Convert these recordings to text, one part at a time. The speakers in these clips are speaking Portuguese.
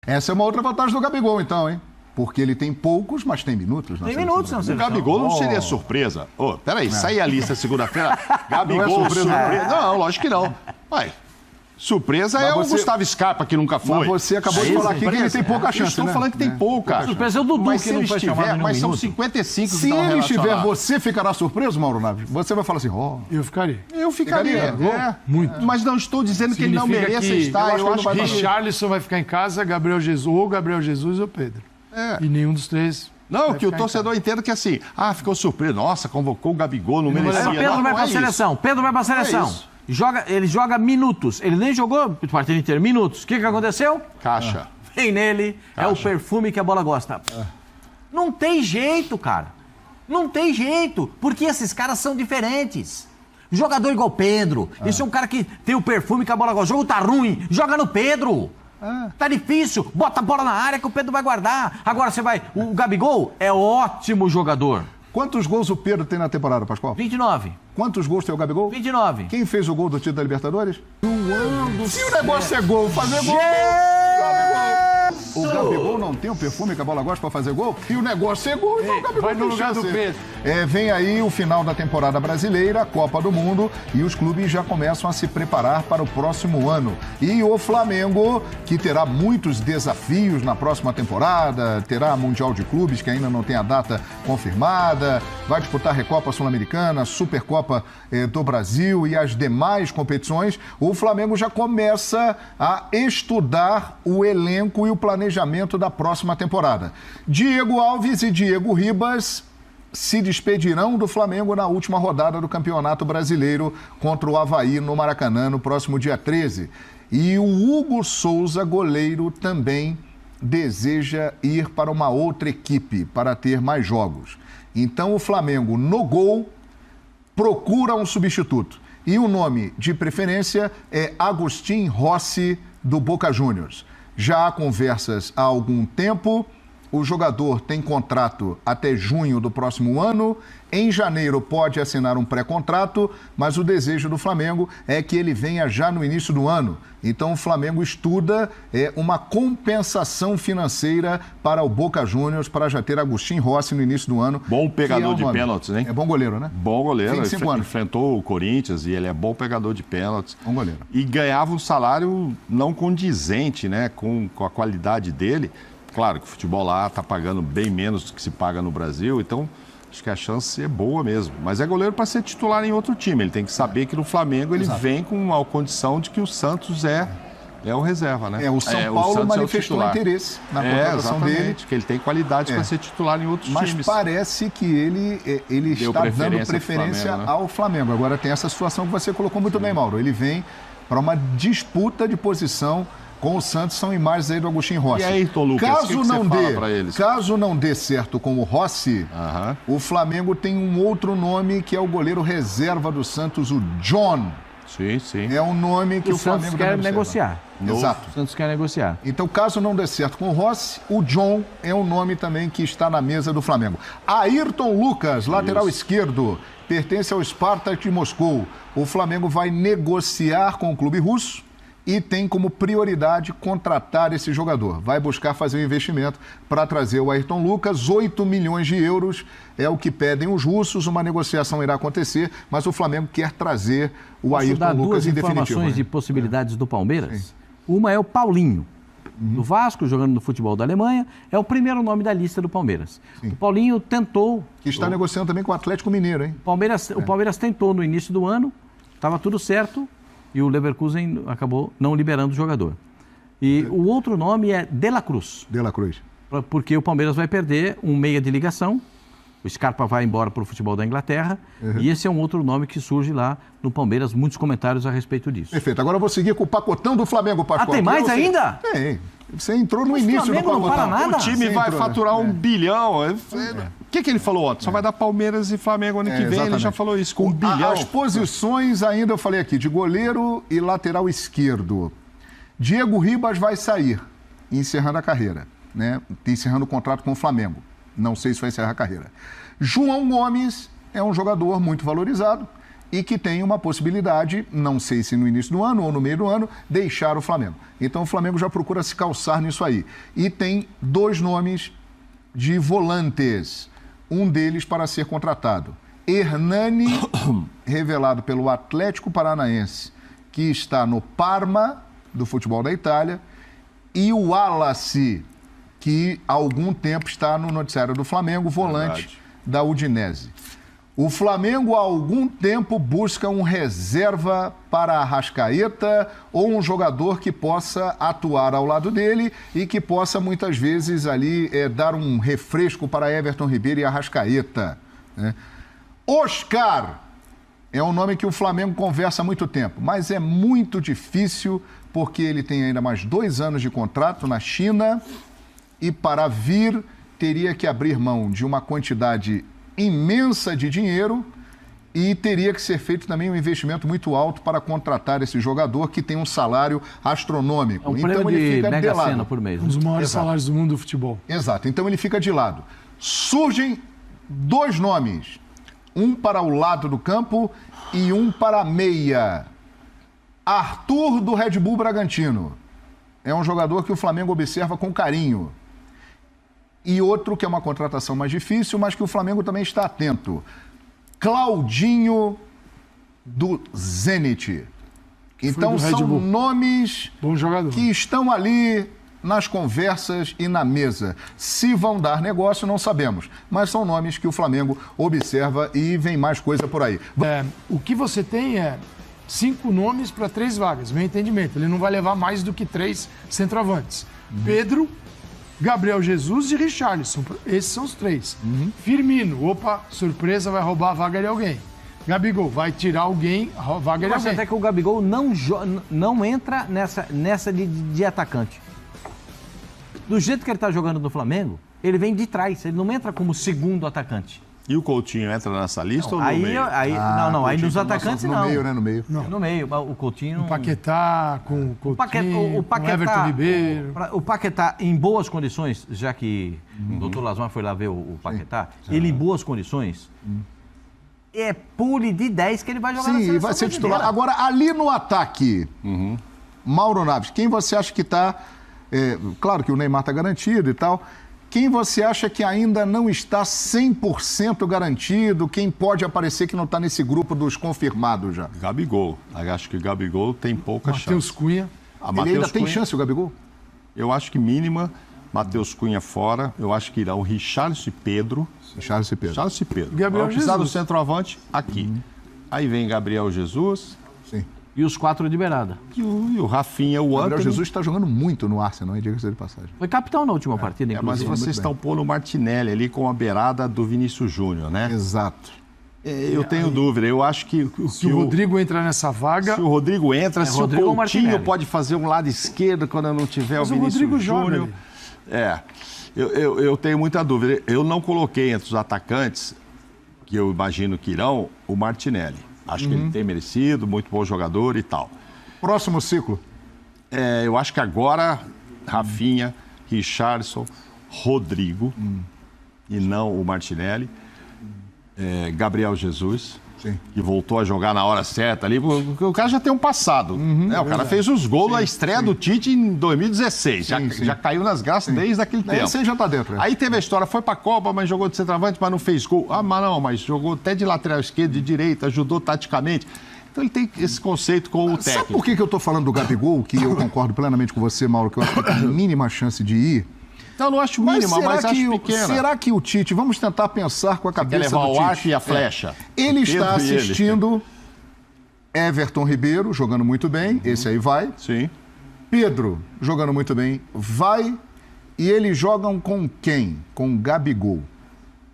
Essa é uma outra vantagem do Gabigol, então, hein? Porque ele tem poucos, mas tem minutos. Tem minutos na seleção. O Gabigol não seria surpresa. Peraí, sai a lista segunda-feira. Gabigol surpresa. Não, lógico que não. Vai. Surpresa é o Gustavo Scarpa, que nunca foi. Mas você acabou de falar aqui que ele tem pouca chance, Estou falando que tem pouca. Surpresa é o Dudu, que não foi chamado em um mas são minuto. 55 que Se estão ele estiver, relacionados. você ficará surpreso, Mauro Naves? Você vai falar assim, Eu ficaria. Eu ficaria. Muito. Mas não estou dizendo que ele não Significa mereça que estar. Eu acho que Richarlison vai ficar em casa, Gabriel Jesus ou Pedro. E nenhum dos três. Não, que o torcedor entenda que assim, ficou surpreso. Nossa, convocou o Gabigol, não merecia. Mas Pedro vai para a seleção. Pedro vai para a seleção. Ele joga minutos. Ele nem jogou partida inteira, minutos. O que aconteceu? Caixa. Vem nele, é o perfume que a bola gosta. Não tem jeito, cara. Não tem jeito, porque esses caras são diferentes. Jogador igual Pedro. Esse é um cara que tem o perfume que a bola gosta. O jogo tá ruim, joga no Pedro. Tá difícil, bota a bola na área que o Pedro vai guardar. Agora você vai... O Gabigol é ótimo jogador. Quantos gols o Pedro tem na temporada, Pascoal? 29. Quantos gols tem o Gabigol? 29. Quem fez o gol do título da Libertadores? Se o negócio é gol, fazer gol... O Gabigol não tem o perfume que a bola gosta para fazer gol? E o negócio é gol, então o Gabigol vai no tem lugar chance. do Pedro. Vem aí o final da temporada brasileira, a Copa do Mundo, e os clubes já começam a se preparar para o próximo ano. E o Flamengo, que terá muitos desafios na próxima temporada, terá Mundial de Clubes, que ainda não tem a data confirmada, vai disputar Recopa Sul-Americana, Supercopa do Brasil e as demais competições. O Flamengo já começa a estudar o elenco e o planejamento da próxima temporada. Diego Alves e Diego Ribas se despedirão do Flamengo na última rodada do Campeonato Brasileiro contra o Avaí no Maracanã no próximo dia 13. E o Hugo Souza, goleiro, também deseja ir para uma outra equipe para ter mais jogos. Então o Flamengo, no gol, procura um substituto. E o nome de preferência é Agustin Rossi, do Boca Juniors. Já há conversas há algum tempo. O jogador tem contrato até junho do próximo ano. Em janeiro pode assinar um pré-contrato, mas o desejo do Flamengo é que ele venha já no início do ano. Então o Flamengo estuda uma compensação financeira para o Boca Juniors para já ter Agustin Rossi no início do ano. Bom pegador de pênaltis, hein? É bom goleiro, né? Bom goleiro. 25 anos. Enfrentou o Corinthians e ele é bom pegador de pênaltis. Bom goleiro. E ganhava um salário não condizente, né, com a qualidade dele. Claro que o futebol lá está pagando bem menos do que se paga no Brasil, então acho que a chance é boa mesmo. Mas é goleiro para ser titular em outro time. Ele tem que saber que no Flamengo ele vem com a condição de que o Santos é o reserva, né? O São Paulo manifestou interesse na contratação dele. Que ele tem qualidade para ser titular em outros times. Mas parece que ele está dando preferência ao Flamengo. Agora tem essa situação que você colocou muito bem, Mauro. Ele vem para uma disputa de posição com o Santos, são imagens aí do Agustin Rossi. E aí, Tom Lucas, caso não dê certo com o Rossi, o Flamengo tem um outro nome que é o goleiro reserva do Santos, o John. Sim, sim. É um nome que o Flamengo quer negociar. Exato. O Santos quer negociar. Então, caso não dê certo com o Rossi, o John é um nome também que está na mesa do Flamengo. Ayrton Lucas, lateral esquerdo, pertence ao Spartak de Moscou. O Flamengo vai negociar com o clube russo e tem como prioridade contratar esse jogador. Vai buscar fazer um investimento para trazer o Ayrton Lucas. 8 milhões de euros é o que pedem os russos. Uma negociação irá acontecer, mas o Flamengo quer trazer o Ayrton Lucas em definitivo. Duas informações de possibilidades do Palmeiras. Sim. Uma é o Paulinho, do Vasco, jogando no futebol da Alemanha. É o primeiro nome da lista do Palmeiras. Sim. O Paulinho tentou... Que está negociando também com o Atlético Mineiro, hein? O Palmeiras tentou no início do ano, estava tudo certo, e o Leverkusen acabou não liberando o jogador. E o outro nome é De La Cruz. De La Cruz. Porque o Palmeiras vai perder um meia de ligação, o Scarpa vai embora para o futebol da Inglaterra, e esse é um outro nome que surge lá no Palmeiras, muitos comentários a respeito disso. Perfeito. Agora eu vou seguir com o pacotão do Flamengo, Pascoal. Tem mais ainda? Tem. Você entrou no início do pacotão. Não para nada. O time vai faturar 1 bilhão. O que ele falou ontem? Só vai dar Palmeiras e Flamengo ano que vem, exatamente. Ele já falou isso, com 1 bilhão. As posições ainda eu falei aqui, de goleiro e lateral esquerdo. Diego Ribas vai sair, encerrando a carreira, né? Encerrando o contrato com o Flamengo. Não sei se vai encerrar a carreira. João Gomes é um jogador muito valorizado e que tem uma possibilidade, não sei se no início do ano ou no meio do ano, deixar o Flamengo. Então o Flamengo já procura se calçar nisso aí. E tem 2 nomes de volantes, um deles para ser contratado. Hernani, revelado pelo Atlético Paranaense, que está no Parma, do futebol da Itália, e o Wallace, que há algum tempo está no noticiário do Flamengo, volante da Udinese. O Flamengo há algum tempo busca um reserva para a Arrascaeta ou um jogador que possa atuar ao lado dele e que possa muitas vezes ali dar um refresco para Everton Ribeiro e Arrascaeta, né? Oscar é um nome que o Flamengo conversa há muito tempo, mas é muito difícil porque ele tem ainda mais 2 anos de contrato na China e para vir teria que abrir mão de uma quantidade imensa de dinheiro e teria que ser feito também um investimento muito alto para contratar esse jogador que tem um salário astronômico. É um prêmio ele fica de Mega de lado. Sena por mês. Um dos maiores salários do mundo do futebol. Exato, então ele fica de lado. Surgem 2 nomes, um para o lado do campo e um para a meia. Arthur, do Red Bull Bragantino. É um jogador que o Flamengo observa com carinho. E outro que é uma contratação mais difícil, mas que o Flamengo também está atento. Claudinho, do Zenit. Então do Red são Bull. nomes Bom jogador. que estão ali nas conversas e na mesa. Se vão dar negócio, não sabemos. Mas são nomes que o Flamengo observa e vem mais coisa por aí. O que você tem é 5 nomes para 3 vagas, meu entendimento. Ele não vai levar mais do que 3 centroavantes. Pedro, Gabriel Jesus e Richarlison. Esses são os 3. Firmino, opa, surpresa, vai roubar a vaga de alguém. Gabigol, vai tirar alguém, a vaga de Eu acho alguém. até que o Gabigol não entra nessa de atacante. Do jeito que ele está jogando no Flamengo, ele vem de trás, ele não entra como segundo atacante. E o Coutinho entra nessa lista ou no Aí, meio? aí nos atacantes no não. meio, né? No meio. No meio, o Coutinho... O Paquetá, com o Coutinho, com o Everton Ribeiro. O Paquetá em boas condições, já que o doutor Lasmar foi lá ver o Paquetá, ele em boas condições, é pule de 10 que ele vai jogar na seleção vai ser titular. brasileira. Agora, ali no ataque, Mauro Naves, quem você acha que está... claro que o Neymar está garantido e tal... Quem você acha que ainda não está 100% garantido? Quem pode aparecer que não está nesse grupo dos confirmados já? Gabigol. Eu acho que o Gabigol tem pouca Matheus chance. Cunha. Ele ainda tem chance, o Gabigol? Eu acho que mínima. Matheus Cunha fora. Eu acho que irão Richarlison e Pedro. Charles e Pedro. Richarlison e Pedro. Gabriel Vai precisar do Jesus. centroavante aqui. Aí vem Gabriel Jesus Sim. E os 4 de beirada. e o Rafinha, o Gabriel Antony. Jesus está jogando muito no Arsenal, hein? Diga-se de passagem. Foi capitão na última partida, Mas inclusive. vocês estão pondo o Martinelli ali com a beirada do Vinícius Júnior, né? Exato. Eu tenho dúvida. Eu acho que Se o Rodrigo entrar nessa vaga, se o Rodrigo entra, se Rodrigo o ou Coutinho Martinelli. pode fazer um lado esquerdo quando não tiver Mas o o Vinícius Rodrigo joga Júnior. ali. Eu tenho muita dúvida. Eu não coloquei entre os atacantes, que eu imagino que irão, o Martinelli. Acho que ele tem merecido, muito bom jogador e tal. Próximo ciclo. Eu acho que agora, Rafinha, Richarlison, Rodrigo, e não o Martinelli, Gabriel Jesus, Sim. que voltou a jogar na hora certa ali, porque o cara já tem um passado. O cara fez os gols na estreia do Tite em 2016, já caiu nas graças desde aquele tempo. Esse aí já está dentro. Aí teve a história, foi pra Copa, mas jogou de centroavante, mas não fez gol. Mas jogou até de lateral esquerdo, de direita, ajudou taticamente. Então ele tem esse conceito com o técnico. Sabe por que eu estou falando do Gabigol, que eu concordo plenamente com você, Mauro, que eu acho que tem a mínima chance de ir? Então não acho mínima, mas acho pequena. Será que o Tite, vamos tentar pensar com a cabeça Quer levar do o Tite. arco e a flecha. Ele Pedro está e ele. assistindo Everton Ribeiro, jogando muito bem, esse aí vai. Sim. Pedro, jogando muito bem, vai. E eles jogam com quem? Com Gabigol.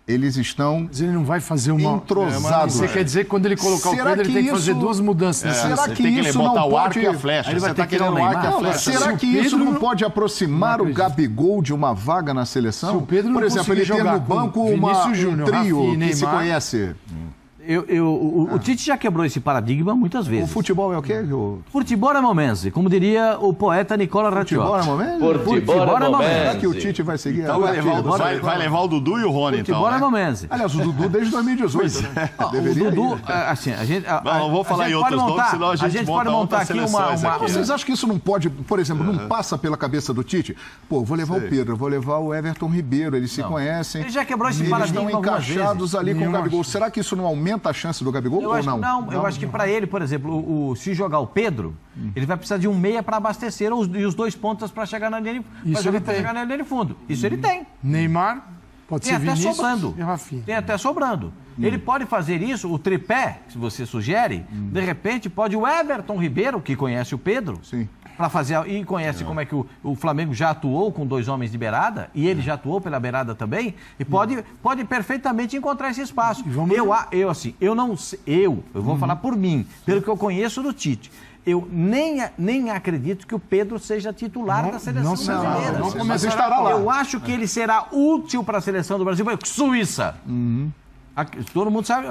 Eles estão mas ele não vai fazer uma... entrosados. Você quer dizer que quando ele colocar Será o Pedro, ele que tem que fazer isso- 2 mudanças nessa Será Você que tem que isso botar não o arco pode... e a flecha. Aí ele vai Você ter tá que ir ao querendo o arco e a Neymar. flecha. Será Se que o Pedro isso não não- pode aproximar Não o acredito. Gabigol de uma vaga na seleção? Se o Pedro não Por exemplo, ele conseguir tem no jogar com banco Vinícius um Júnior, trio Rafinha e que se Neymar, conhece. O Tite já quebrou esse paradigma muitas vezes. O futebol é o quê? Futebol é momense, como diria o poeta Nicola Ratiotti. Futebol é momense? Futebol é momense. Será que o Tite vai seguir? Então vai levar o Dudu e o Rony, Futebol é momense. Aliás, o Dudu desde 2018, né? O Dudu, assim, a gente... Não vou falar em outros nomes, senão a gente pode montar aqui uma... Vocês acham que isso não pode, por exemplo, não passa pela cabeça do Tite? Pô, vou levar o Pedro, vou levar o Everton Ribeiro, eles se conhecem. Ele já quebrou esse eles paradigma estão encaixados ali com o Gabigol. acho. Será que isso não aumenta a chance do Gabigol ou não? Não, eu acho que para ele, por exemplo, se jogar o Pedro, ele vai precisar de um meia para abastecer e os 2 pontas para chegar na linha de fundo. Isso ele tem. Neymar, pode ser Vinícius e Rafinha. Tem até sobrando. Ele pode fazer isso, o tripé, se você sugere, de repente pode o Everton Ribeiro, que conhece o Pedro, para fazer e conhece como é que o Flamengo já atuou com 2 homens de beirada e ele já atuou pela beirada também e pode perfeitamente encontrar esse espaço. Eu vou falar por mim, pelo que eu conheço do Tite. Eu nem acredito que o Pedro seja titular da seleção brasileira. Mas estará lá. Eu acho que ele será útil para a seleção do Brasil. Suíça. Todo mundo sabe,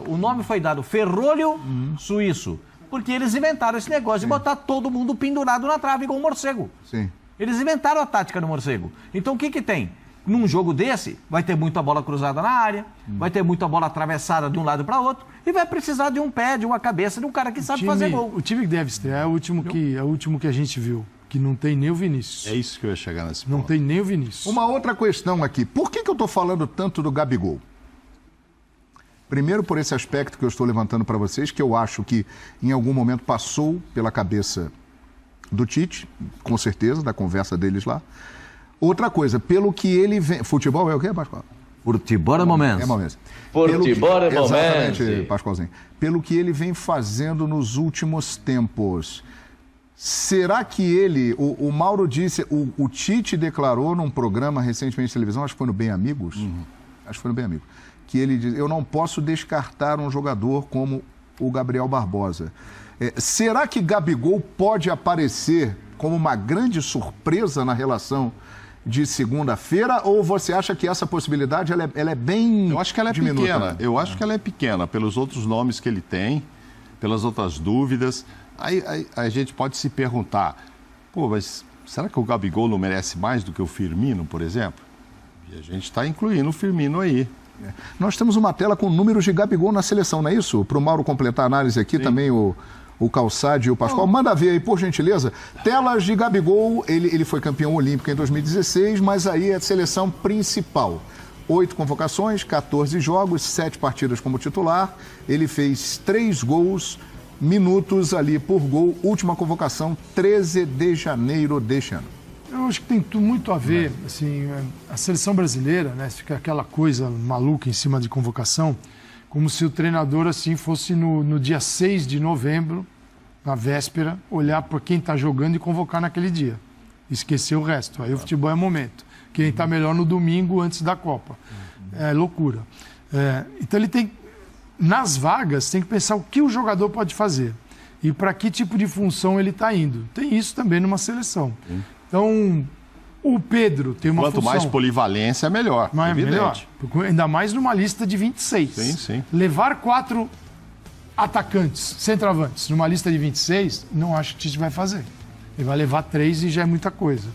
o nome foi dado Ferrolho Suíço. Porque eles inventaram esse negócio de botar todo mundo pendurado na trave igual um morcego. Sim. Eles inventaram a tática do morcego. Então o que tem? Num jogo desse, vai ter muita bola cruzada na área, vai ter muita bola atravessada de um lado para outro e vai precisar de um pé, de uma cabeça, de um cara que sabe fazer gol. O time que deve estrear é o último que a gente viu, que não tem nem o Vinícius. É isso que eu ia chegar nesse ponto. Não tem nem o Vinícius. Uma outra questão aqui. Por que eu estou falando tanto do Gabigol? Primeiro, por esse aspecto que eu estou levantando para vocês, que eu acho que em algum momento passou pela cabeça do Tite, com certeza, da conversa deles lá. Outra coisa, pelo que ele vem... Futebol é o quê, Pascoal? Futebol é momento. É momento. Futebol é momento. Exatamente, Pascoalzinho. Pelo que ele vem fazendo nos últimos tempos. Será que ele... O Mauro disse... O Tite declarou num programa recentemente de televisão, acho que foi no Bem Amigos. Acho que foi no Bem Amigos. Que ele diz, eu não posso descartar um jogador como o Gabriel Barbosa. Será que Gabigol pode aparecer como uma grande surpresa na relação de segunda-feira? Ou você acha que essa possibilidade ela é bem Eu acho que ela é diminuta, pequena. né? Eu acho que ela é pequena, pelos outros nomes que ele tem, pelas outras dúvidas. Aí a gente pode se perguntar, mas será que o Gabigol não merece mais do que o Firmino, por exemplo? E a gente está incluindo o Firmino aí. Nós temos uma tela com números de Gabigol na seleção, não é isso? Para o Mauro completar a análise aqui, também o Calçade e o Pascoal. Manda ver aí, por gentileza. Telas de Gabigol, ele foi campeão olímpico em 2016, mas aí é a seleção principal. 8 convocações, 14 jogos, 7 partidas como titular. Ele fez 3 gols, minutos ali por gol. Última convocação, 13 de janeiro deste ano. Eu acho que tem muito a ver, assim, a seleção brasileira, né, fica aquela coisa maluca em cima de convocação, como se o treinador, assim, fosse no dia 6 de novembro, na véspera, olhar para quem está jogando e convocar naquele dia. Esquecer o resto. Aí o futebol é momento. Quem está melhor no domingo antes da Copa. É loucura. Então ele tem, nas vagas, tem que pensar o que o jogador pode fazer e para que tipo de função ele está indo. Tem isso também numa seleção. Então, o Pedro tem uma função... Quanto mais polivalência, melhor. Mas evidente. Melhor. Ainda mais numa lista de 26. Sim. Levar 4 atacantes, centroavantes, numa lista de 26, não acho que o Tite vai fazer. Ele vai levar 3 e já é muita coisa.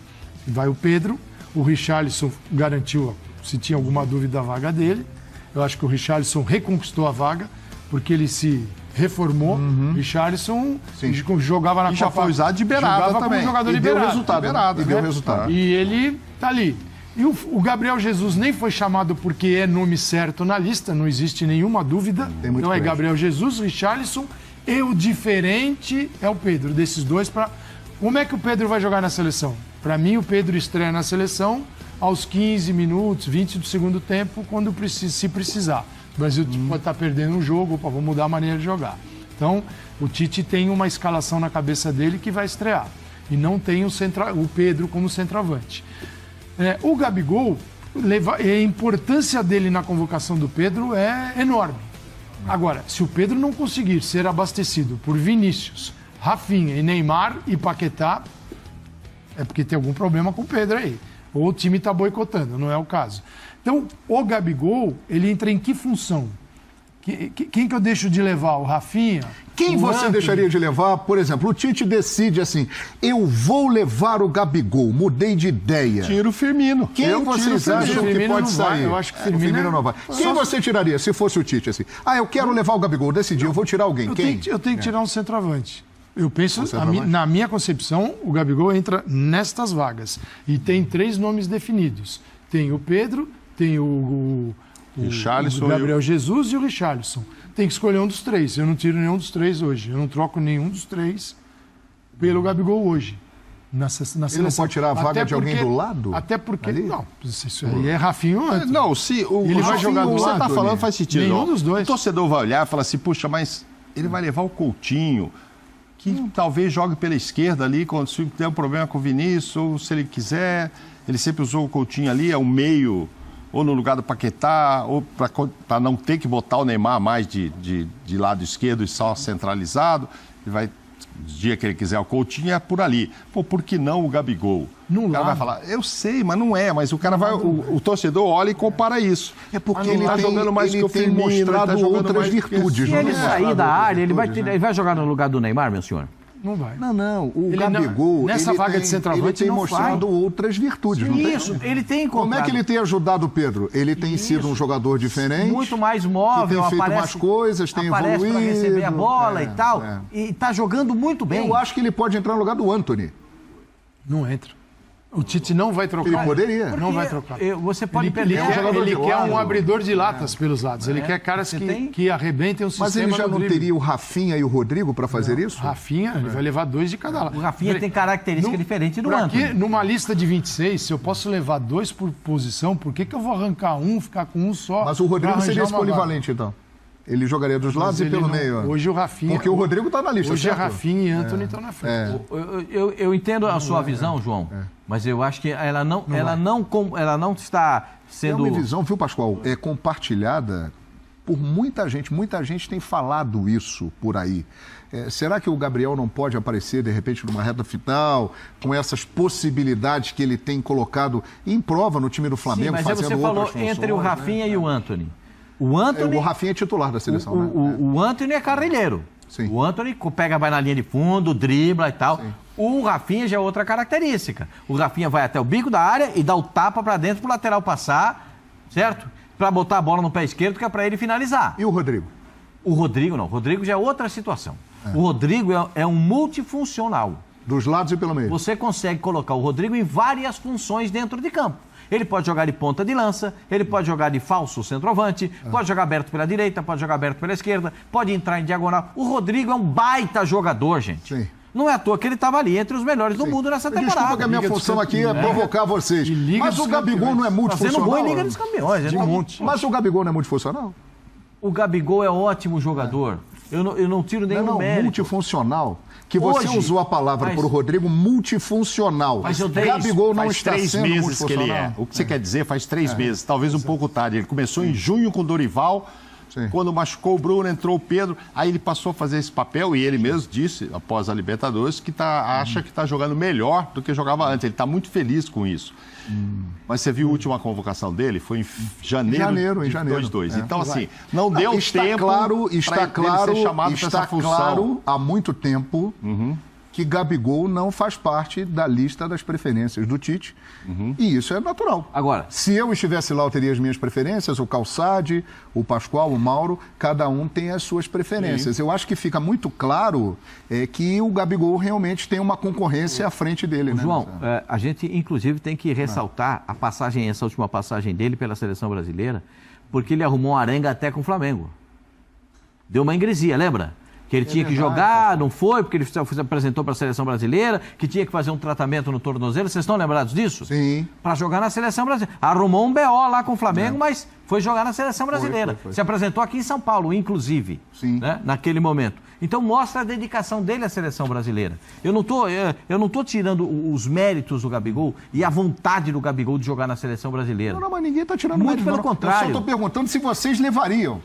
E vai o Pedro, o Richarlison garantiu, se tinha alguma dúvida, a vaga dele. Eu acho que o Richarlison reconquistou a vaga, porque ele se reformou. Richarlison jogava na Copa. E já foi usado de beirada também. Como jogador E liberado. deu resultado. Deu resultado. E ele tá ali. E o Gabriel Jesus nem foi chamado porque é nome certo na lista, não existe nenhuma dúvida. Então é Gabriel Jesus, Richarlison e o diferente é o Pedro. Desses dois, como é que o Pedro vai jogar na seleção? Para mim, o Pedro estreia na seleção aos 15 minutos, 20 do segundo tempo, quando se precisar. O Brasil pode estar perdendo um jogo, vamos mudar a maneira de jogar. Então, o Tite tem uma escalação na cabeça dele que vai estrear. E não tem o Pedro como centroavante. O Gabigol, a importância dele na convocação do Pedro é enorme. Agora, se o Pedro não conseguir ser abastecido por Vinícius, Rafinha e Neymar e Paquetá, é porque tem algum problema com o Pedro aí. Ou o time está boicotando, não é o caso. Então, o Gabigol, ele entra em que função? Quem que eu deixo de levar? O Rafinha? Quem você Antony? deixaria de levar? Por exemplo, o Tite decide assim, eu vou levar o Gabigol, mudei de ideia. Tira o Firmino. Quem vocês acham que Firmino pode não vai, sair? eu acho que O Firmino não vai. Quem você tiraria se fosse o Tite assim? Eu quero levar o Gabigol, decidi, eu vou tirar alguém. Quem? Eu tenho que tirar um centroavante. Eu penso, centroavante? na minha concepção, o Gabigol entra nestas vagas. E tem 3 nomes definidos. Tem o Pedro, tem o Richarlison Gabriel Jesus e o Richarlison. Tem que escolher um dos 3. Eu não tiro nenhum dos 3 hoje. Eu não troco nenhum dos 3 pelo Gabigol hoje. Na seleção. Ele não pode tirar a vaga de alguém do lado? Até porque... Ali? Não, isso aí é Rafinho antes. Não, se o Ele vai jogar do que você lado, está falando Tony? faz sentido. Nenhum Ó, dos dois. O torcedor vai olhar e falar assim, puxa, mas ele vai levar o Coutinho, que talvez jogue pela esquerda ali, quando se der um problema com o Vinícius, ou se ele quiser, ele sempre usou o Coutinho ali, é um meio, ou no lugar do Paquetá, ou para não ter que botar o Neymar mais de lado esquerdo e só centralizado, ele vai... O dia que ele quiser o Coutinho é por ali. Pô, por que não o Gabigol? O cara vai falar, eu sei, mas não é. Mas o cara vai, o torcedor olha e compara isso. É porque Ele ele tá tem, jogando mais ele que o tem Firmino, ele mostrado tá jogando outras mais do que virtudes. Se não ele é? sair da área, ele Virtudes, vai jogar no lugar do Neymar, meu senhor? Não vai. Não. O Ele Gabigol, nessa ele vaga tem, de centroavante, ele tem não mostrado outras virtudes. Não Isso, tem? ele tem Como é encontrado que ele tem ajudado o Pedro? Ele tem sido um jogador diferente. muito mais móvel, que tem feito aparece, mais coisas, tem aparece para evoluído. receber a bola e tal, é. e tá jogando muito bem. Eu acho que ele pode entrar no lugar do Antony. Não entra. O Tite não vai trocar. Ele poderia. Não vai trocar. Você pode Ele perder. quer um abridor de latas pelos lados. Ele quer caras Você tem? que arrebentem o sistema. Mas ele já no não drible. teria o Rafinha e o Rodrigo para fazer isso? Rafinha, ele vai levar 2 de cada lado. O Rafinha tem característica diferente do Pra quê? Antony. Numa lista de 26, se eu posso levar 2 por posição, por que eu vou arrancar um, ficar com um só? Mas o Rodrigo pra seria arranjar esse uma vaga? polivalente, então. Ele jogaria dos lados Mas e pelo ele não- meio. ó. Hoje o Rafinha... Porque o Rodrigo está na lista, Hoje certo? é Rafinha e Antony estão na frente. Eu entendo a sua visão, João, mas eu acho que ela não está É sendo... uma visão, viu, Pascoal? É compartilhada por muita gente. Muita gente tem falado isso por aí. Será que o Gabriel não pode aparecer, de repente, numa reta final, com essas possibilidades que ele tem colocado em prova no time do Sim, Flamengo, mas fazendo você falou outras funções, entre o Rafinha e o Antony. O Antony... O Rafinha é titular da seleção, né? O Antony é carrilheiro. Sim. O Antony vai na linha de fundo, dribla e tal. O Rafinha já é outra característica. O Rafinha vai até o bico da área e dá o tapa para dentro pro lateral passar, certo? Para botar a bola no pé esquerdo, que é para ele finalizar. E o Rodrigo? O Rodrigo não. O Rodrigo já é outra situação. O Rodrigo é um multifuncional. Dos lados e pelo meio. Você consegue colocar o Rodrigo em várias funções dentro de campo. Ele pode jogar de ponta de lança, ele pode jogar de falso centroavante, pode jogar aberto pela direita, pode jogar aberto pela esquerda, pode entrar em diagonal. O Rodrigo é um baita jogador, gente. Sim. Não é à toa que ele estava ali entre os melhores do mundo nessa temporada. Desculpa que a minha função aqui é provocar vocês. Mas o Gabigol não é Fazendo multifuncional? gol em Liga dos Campeões. De monte. Mas o Gabigol não é multifuncional? O Gabigol é ótimo jogador. Eu não tiro nenhum Não, mérito. multifuncional. Que você Hoje, usou a palavra mas- para o Rodrigo, multifuncional. Mas eu dei Gabigol não Faz está 3 sendo meses que ele é. multifuncional. O que você quer dizer faz 3 meses, talvez um pouco tarde. Ele começou em junho com o Dorival, Sim. quando machucou o Bruno, entrou o Pedro, aí ele passou a fazer esse papel e ele mesmo disse, após a Libertadores, que acha que está jogando melhor do que jogava antes. Ele está muito feliz com isso. Mas você viu a última convocação dele? Foi em janeiro Em de janeiro. 2022. É. Então, assim, não deu está tempo claro, para está ele claro, ser chamado para está essa função. claro há muito tempo que Gabigol não faz parte da lista das preferências do Tite. E isso é natural. Agora, Se eu estivesse lá, eu teria as minhas preferências, o Calçade, o Pascoal, o Mauro, cada um tem as suas preferências. Eu acho que fica muito claro que o Gabigol realmente tem uma concorrência à frente dele. Né? João, a gente inclusive tem que ressaltar essa última passagem dele pela seleção brasileira, porque ele arrumou uma arenga até com o Flamengo. Deu uma ingresia, lembra? Que ele tinha que jogar, não foi, porque ele se apresentou para a seleção brasileira, que tinha que fazer um tratamento no tornozelo. Vocês estão lembrados disso? Sim. Para jogar na seleção brasileira. Arrumou um BO lá com o Flamengo, mas foi jogar na seleção brasileira. Foi. Se apresentou aqui em São Paulo, inclusive, Sim. né, naquele momento. Então mostra a dedicação dele à seleção brasileira. Eu não tô tirando os méritos do Gabigol e a vontade do Gabigol de jogar na seleção brasileira. Não, mas ninguém está tirando Muito mérito, pelo não. contrário. Eu só estou perguntando se vocês levariam.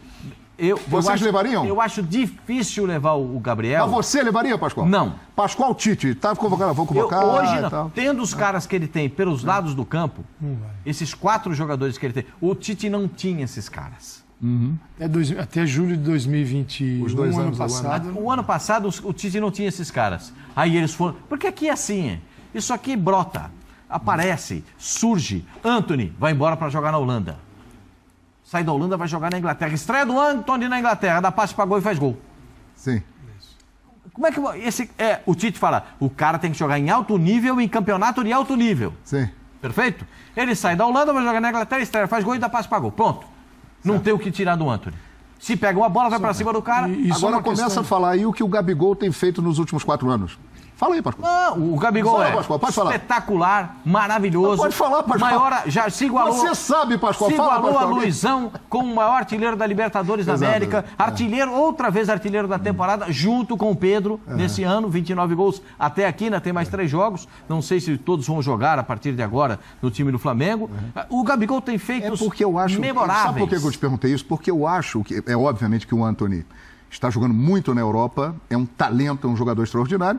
Vocês levariam? Eu acho difícil levar o Gabriel. Mas você levaria, Pascoal? Não. Pascoal Tite, está convocado, vou convocar. Hoje e não. tal. Tendo os caras que ele tem pelos lados do campo, esses 4 jogadores que ele tem, o Tite não tinha esses caras. Até julho de 2021, Os 2 ano anos passado. agora, O ano passado o Tite não tinha esses caras. Aí eles foram... Porque aqui é assim, isso aqui brota, aparece, surge. Anthony vai embora para jogar na Holanda. Sai da Holanda, vai jogar na Inglaterra. Estreia do Anthony na Inglaterra, dá passe para gol e faz gol. Sim. Como é que o Tite fala? O cara tem que jogar em alto nível, em campeonato de alto nível. Sim. Perfeito? Ele sai da Holanda, vai jogar na Inglaterra, estreia, faz gol e dá passe para gol. Pronto. Não tem o que tirar do Anthony. Se pega uma bola, vai para cima do cara. Agora começa a falar aí o que o Gabigol tem feito nos últimos 4 anos. Fala aí, Pascoal. Não, o Gabigol Fala, Pascoal, pode falar. espetacular, maravilhoso. Pode falar, Pascoal. Maior, já se igualou. Você sabe, Pascoal. Se Fala, igualou a Pascoal. Luizão como o maior artilheiro da Libertadores da Exato, América. Artilheiro, outra vez artilheiro da temporada, junto com o Pedro, nesse ano, 29 gols até aqui, ainda tem mais 3 jogos. Não sei se todos vão jogar a partir de agora no time do Flamengo. O Gabigol tem feito Porque eu acho... memoráveis. Sabe por que eu te perguntei isso? Porque eu acho que, obviamente que o Anthony está jogando muito na Europa, é um talento, é um jogador extraordinário,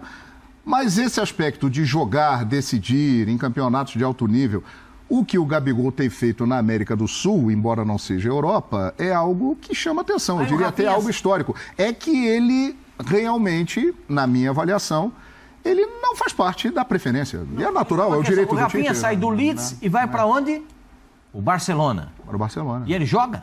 mas esse aspecto de jogar, decidir em campeonatos de alto nível, o que o Gabigol tem feito na América do Sul, embora não seja Europa, é algo que chama atenção, eu diria até algo histórico. É que ele realmente, na minha avaliação, ele não faz parte da preferência. E é natural, é o direito do Tite. O Rafinha sai do Leeds e vai para onde? O Barcelona. Para o Barcelona. E ele joga?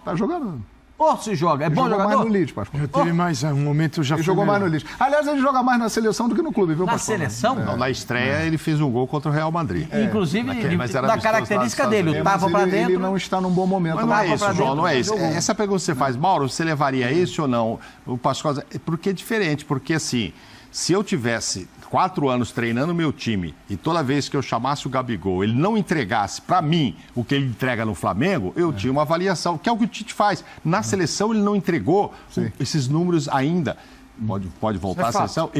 Tá jogando. Se joga. É bom Jogou jogador? mais no Leeds, Pascoal. Já teve mais um momento, já Ele foi jogou mais melhor. no Leeds. Aliás, ele joga mais na seleção do que no clube, viu, Na Pascoal? seleção? Não, na estreia ele fez um gol contra o Real Madrid. Inclusive, mas era da amistoso característica lá nos dele, o Estados tapa Mas para dentro. ele não está num bom momento. Mas não é Tapa pra isso, João, dentro, não é isso. jogou. Essa pergunta que você faz, Mauro, você levaria esse ou não? O Pascoal, porque é diferente, porque assim, se eu tivesse 4 anos treinando o meu time e toda vez que eu chamasse o Gabigol, ele não entregasse para mim o que ele entrega no Flamengo, eu tinha uma avaliação, que é o que o Tite faz. Na seleção ele não entregou esses números ainda. Pode voltar à seleção?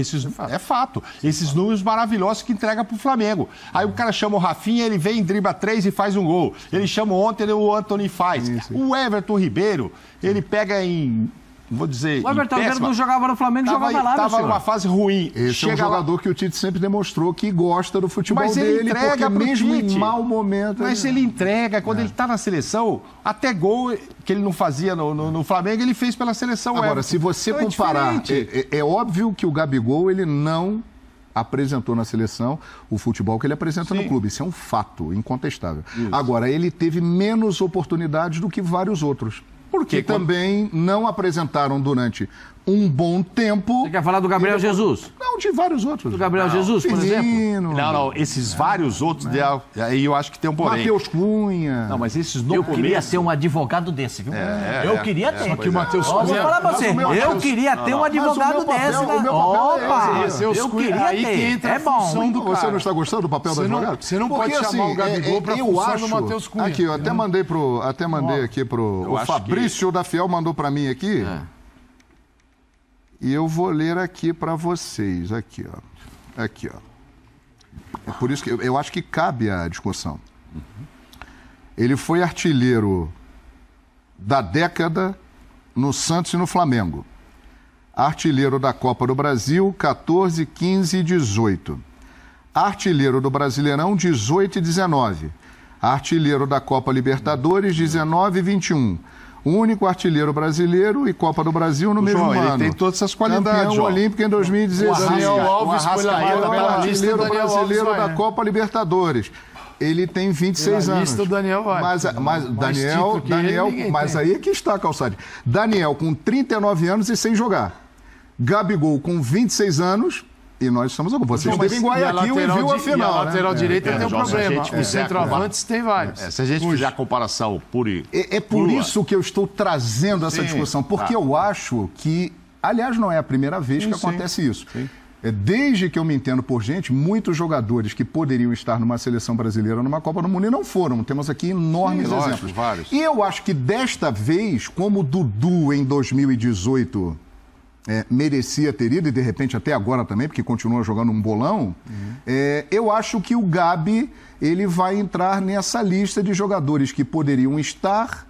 É fato. Esses números maravilhosos que entrega pro Flamengo. Aí o cara chama o Rafinha, ele vem, dribla 3 e faz um gol. Ele chama ontem, o Anthony faz. O Everton Ribeiro, ele pega em... Vou dizer, O Everton Ribeiro não jogava no Flamengo, jogava lá, meu Tava senhor. numa fase ruim. Esse é um jogador que o Tite sempre demonstrou que gosta do futebol Mas ele dele, entrega porque pro mesmo Tite. em mau momento... Mas ele entrega, quando ele tá na seleção, até gol que ele não fazia no Flamengo, ele fez pela seleção. Agora, Everton. se você Então comparar, diferente. é óbvio que o Gabigol, ele não apresentou na seleção o futebol que ele apresenta no clube. Isso é um fato incontestável. Agora, ele teve menos oportunidades do que vários outros. Porque também não apresentaram durante um bom tempo. Você quer falar do Gabriel Jesus? Não, de vários outros. Do Gabriel Jesus, por exemplo? Não, esses vários outros, aí eu acho que tem um porém. Matheus Cunha. Não, mas esses no Eu começo... queria ter um advogado desse, viu? Eu queria ter. Só que o Matheus Ó, vou Cunha... falar pra você, eu queria ter um advogado desse. o meu papel é Opa, esse. eu queria Aí que ter. entra a É bom. função do Você cara. não está gostando do papel do Você não- advogado? você não pode chamar o Gabigol pra eu função acho, do Matheus Cunha. Aqui, eu até mandei aqui pro... O acho Fabrício da Fiel mandou para mim aqui. E eu vou ler aqui para vocês. Aqui, ó. Aqui, ó. É por isso que eu acho que cabe a discussão. Ele foi artilheiro da década no Santos e no Flamengo. Artilheiro da Copa do Brasil, 14, 15 e 18. Artilheiro do Brasileirão, 18 e 19. Artilheiro da Copa Libertadores, 19 e 21. O único artilheiro brasileiro e Copa do Brasil no mesmo João, ele ano. tem todas essas qualidades, Campeão João. olímpico em 2016. Daniel Alves foi Arrascaeta levado tá pela lista. Artilheiro Daniel Alves brasileiro vai, da né? Copa Libertadores. Ele tem 26 Pela anos. lista, o Daniel vai. Mas Mais Daniel, título que ele, ninguém mas tem. aí é que está, Calçade. Daniel com 39 anos e sem jogar. Gabigol com 26 anos e nós estamos alguns. Você esteve em Guayaquil e viu a E a final, lateral né? direita tem um João, se a problema. gente Os fizer centroavantes tem vários. Se a gente fizer a comparação pura e... É por crua. isso que eu estou trazendo essa Sim, discussão, porque eu acho que, aliás, não é a primeira vez que acontece isso. Desde que eu me entendo por gente, muitos jogadores que poderiam estar numa seleção brasileira, numa Copa do Mundo, e não foram. Temos aqui enormes Sim, lógico, exemplos. vários. E eu acho que desta vez, como o Dudu em 2018 merecia ter ido, e de repente até agora também, porque continua jogando um bolão, eu acho que o Gabi ele vai entrar nessa lista de jogadores que poderiam estar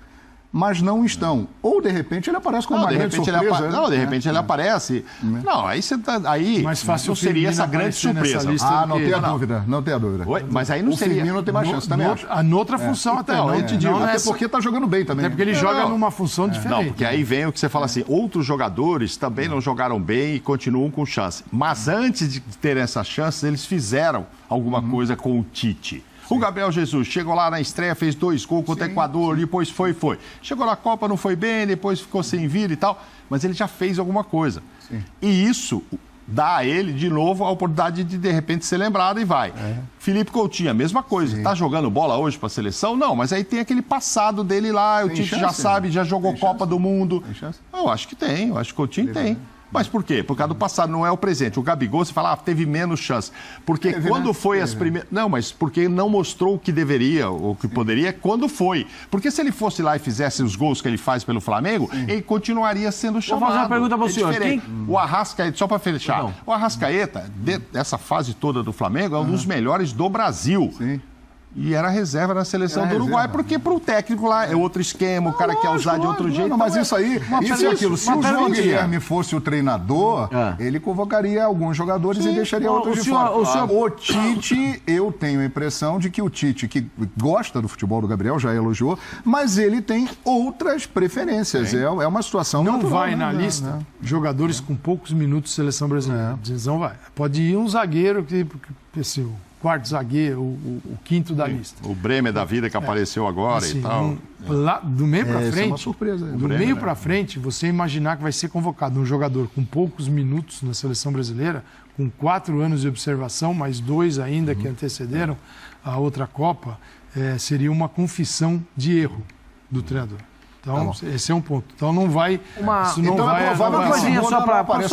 mas não estão. Ou, de repente, ele aparece como uma grande surpresa. Não, de repente ele aparece. Não, aí você tá... Aí mais fácil não seria essa grande surpresa. Não tem a dúvida, não tem a dúvida. Oi? Mas aí não seria... O Firmino tem mais chance também, acho. Noutra função até, não te digo. Até porque tá jogando bem também. Até porque ele joga numa função diferente. Não, porque aí vem o que você fala assim, outros jogadores também não jogaram bem e continuam com chance. Mas antes de ter essas chances, eles fizeram alguma coisa com o Tite. O Gabriel Jesus chegou lá na estreia, fez 2 gols contra o Equador, depois foi. Chegou na Copa, não foi bem, depois ficou sem vida e tal, mas ele já fez alguma coisa. Sim. E isso dá a ele, de novo, a oportunidade de repente, ser lembrado e vai. Felipe Coutinho, a mesma coisa. Sim. Tá jogando bola hoje para a seleção? Não, mas aí tem aquele passado dele lá, o Tite já sabe, já jogou Copa do Mundo. Tem chance? Eu acho que tem, eu acho que o Coutinho tem. Mas por quê? Por causa do passado, não é o presente. O Gabigol, você fala, teve menos chance. Porque quando foi as primeiras... Não, mas porque não mostrou o que deveria, ou o que poderia, quando foi. Porque se ele fosse lá e fizesse os gols que ele faz pelo Flamengo, ele continuaria sendo chamado. Vou fazer uma pergunta para o senhor. O Arrascaeta, só para fechar, o Arrascaeta, dessa fase toda do Flamengo, é um dos melhores do Brasil. Sim. E era reserva na seleção do Uruguai, porque para o técnico lá é outro esquema, o cara quer usar de outro jeito. Não, mas isso aí, isso é aquilo. Se o João Guilherme fosse o treinador, ele convocaria alguns jogadores e deixaria outros de fora. O Tite, eu tenho a impressão de que o Tite, que gosta do futebol do Gabriel, já elogiou, mas ele tem outras preferências. É uma situação não natural, vai na lista jogadores com poucos minutos de seleção brasileira. Não vai. Pode ir um zagueiro que assim, quarto zagueiro, o quinto da lista. O Bremer da vida que apareceu agora assim, e tal. Lá, do meio para frente, é uma surpresa. Do meio para frente, você imaginar que vai ser convocado um jogador com poucos minutos na seleção brasileira, com 4 anos de observação, mais 2 ainda que antecederam a outra Copa, seria uma confissão de erro do treinador. Então, esse é um ponto. Então, não vai... Isso não vai... Uma coisinha só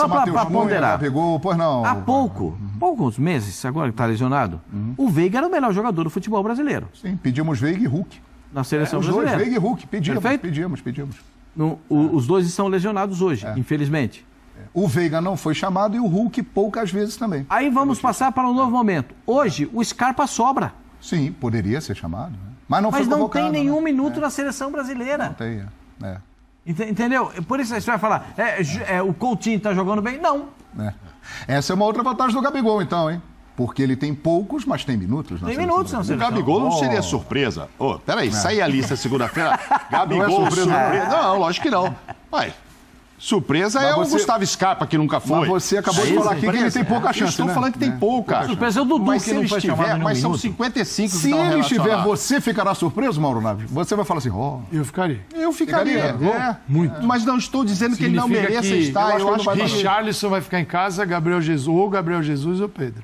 para ponderar. Pegou, pois não. Há poucos meses, agora que está lesionado, o Veiga era o melhor jogador do futebol brasileiro. Sim, pedimos Veiga e Hulk. Na seleção brasileira. Os dois, Veiga e Hulk, pedimos. Os dois estão lesionados hoje, infelizmente. O Veiga não foi chamado e o Hulk poucas vezes também. Aí vamos passar para um novo momento. Hoje, o Scarpa sobra. Sim, poderia ser chamado, né? Mas não tem nenhum minuto na seleção brasileira. Não tem, Entendeu? Por isso você vai falar, o Coutinho está jogando bem? Não. Essa é uma outra vantagem do Gabigol, então, hein? Porque ele tem poucos, mas tem minutos na seleção. Tem minutos na seleção. O Gabigol não seria surpresa. Peraí, sai a lista segunda-feira. Gabigol surpresa. Não, lógico que não. Vai. Surpresa o Gustavo Scarpa, que nunca foi. Mas você acabou de falar aqui que ele tem pouca chance, Estou falando que tem pouca. Surpresa é o Dudu, mas que não foi chamado em Mas são minuto. 55 que se estão ele estiver, relacionados. você ficará surpreso, Mauro Naves? Você vai falar assim, Eu ficaria. Eu ficaria. Muito. Mas não estou dizendo que ele não mereça estar. Eu acho que Richarlison vai ficar em casa, Gabriel Jesus ou Pedro.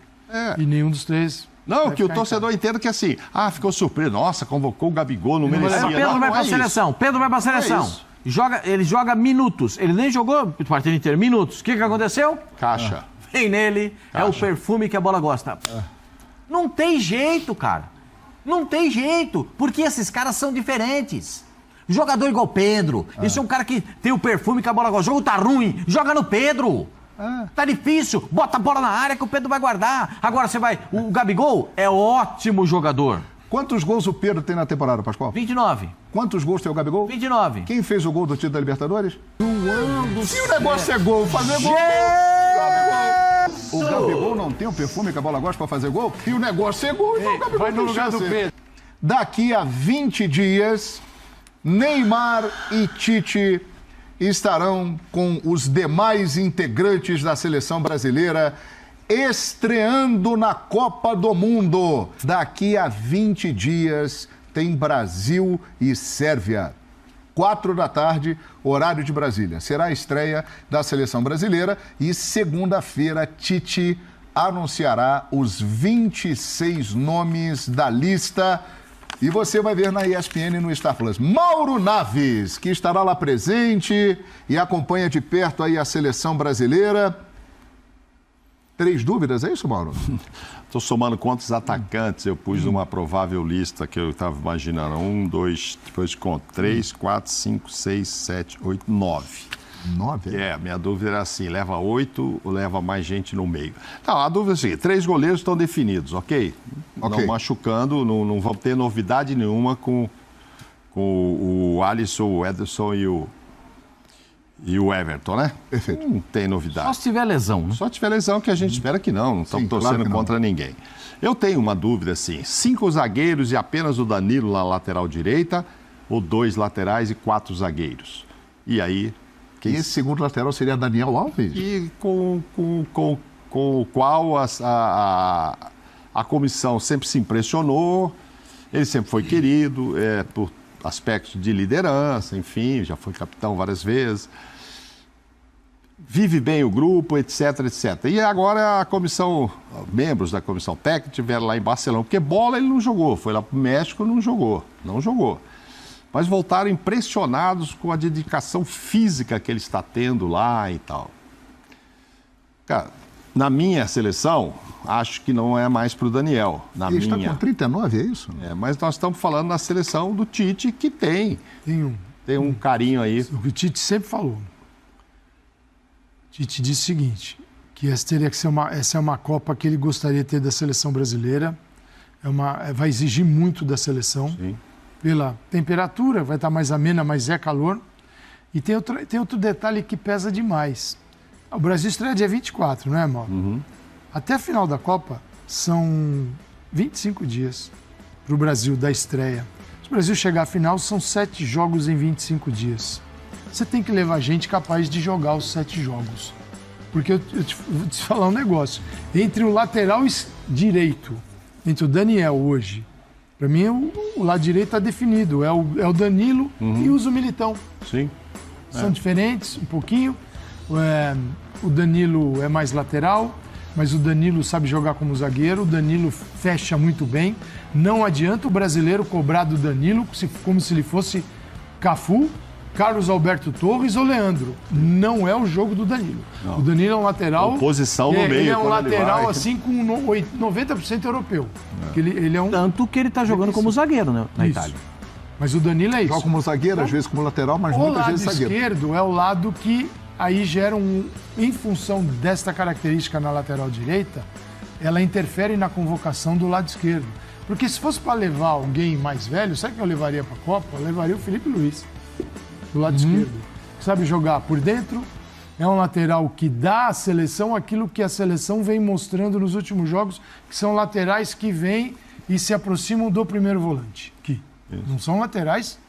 E nenhum dos três... Não, que o torcedor entenda que assim, ficou surpreso. Nossa, convocou o Gabigol, não merecia. Pedro vai para a seleção. Pedro vai para a seleção. Ele joga minutos. Ele nem jogou o partido inteiro, minutos. O que aconteceu? Caixa. Vem nele, é o perfume que a bola gosta. Não tem jeito, cara. Não tem jeito, porque esses caras são diferentes. Jogador igual Pedro. Esse é um cara que tem o perfume que a bola gosta. O jogo tá ruim, joga no Pedro. Tá difícil, bota a bola na área que o Pedro vai guardar. Agora você vai... O Gabigol é ótimo jogador. Quantos gols o Pedro tem na temporada, Pascoal? 29. Quantos gols tem o Gabigol? 29. Quem fez o gol do título da Libertadores? Se o negócio é gol, fazer gol... O Gabigol não tem o perfume que a bola gosta para fazer gol? E o negócio é gol, então o Gabigol vai no lugar do Pedro. Daqui a 20 dias, Neymar e Tite estarão com os demais integrantes da seleção brasileira estreando na Copa do Mundo. Daqui a 20 dias tem Brasil e Sérvia. 4 da tarde, horário de Brasília. Será a estreia da seleção brasileira e segunda-feira Tite anunciará os 26 nomes da lista. E você vai ver na ESPN e no Star Plus. Mauro Naves, que estará lá presente e acompanha de perto aí a seleção brasileira. 3 dúvidas, é isso, Mauro? Estou somando quantos atacantes eu pus numa provável lista que eu estava imaginando. 1, 2, depois de conta. 3, 4, 5, 6, 7, 8, 9. 9? Minha dúvida era assim, leva 8 ou leva mais gente no meio? Não, a dúvida é a seguinte, 3 goleiros estão definidos, ok? Não machucando, não vão ter novidade nenhuma com com o Alisson, o Ederson e o Everton, né? Perfeito. Não tem novidade. Só se tiver lesão, né? Só tiver lesão, que a gente espera que não estamos torcendo claro contra ninguém. Eu tenho uma dúvida, assim, 5 zagueiros e apenas o Danilo na lateral direita, ou 2 laterais e 4 zagueiros? E aí... E esse segundo lateral seria Daniel Alves? E com o qual a comissão sempre se impressionou, ele sempre foi querido, por aspectos de liderança, enfim, já foi capitão várias vezes, vive bem o grupo, etc, etc. E agora a comissão, membros da comissão técnica estiveram lá em Barcelona, porque bola ele não jogou, foi lá para o México, não jogou. Mas voltaram impressionados com a dedicação física que ele está tendo lá e tal. Cara, na minha seleção, acho que não é mais para o Daniel. Ele está com 39, é isso? Mas nós estamos falando na seleção do Tite, que tem um carinho aí. O que o Tite sempre falou. O Tite disse o seguinte, que essa é uma Copa que ele gostaria de ter da seleção brasileira. Vai exigir muito da seleção. Sim. Pela temperatura, vai estar mais amena, mas é calor. E tem outro detalhe que pesa demais. O Brasil estreia dia 24, não é, Mauro? Uhum. Até a final da Copa são 25 dias para o Brasil da estreia. Se o Brasil chegar à final, são 7 jogos em 25 dias. Você tem que levar gente capaz de jogar os 7 jogos. Porque eu vou te falar um negócio. Entre o lateral direito, entre o Daniel hoje... Para mim, o lado direito está definido. É o Danilo e o Militão. Sim. São diferentes um pouquinho. O Danilo é mais lateral, mas o Danilo sabe jogar como zagueiro. O Danilo fecha muito bem. Não adianta o brasileiro cobrar do Danilo como se ele fosse Cafu, Carlos Alberto Torres ou Leandro. Não é o jogo do Danilo. Não. O Danilo é um lateral... Posição no meio. Ele é um lateral assim com 90% europeu. Ele é um... Tanto que ele está jogando como zagueiro, né, na Itália. Mas o Danilo é isso. Joga como zagueiro, às vezes como lateral, mas muitas vezes zagueiro. O lado esquerdo é o lado que aí gera em função desta característica na lateral direita, ela interfere na convocação do lado esquerdo. Porque se fosse para levar alguém mais velho, sabe quem eu levaria para a Copa? Eu levaria o Felipe Luiz. Do lado esquerdo. Sabe jogar por dentro, é um lateral que dá à seleção aquilo que a seleção vem mostrando nos últimos jogos, que são laterais que vêm e se aproximam do primeiro volante. Não são laterais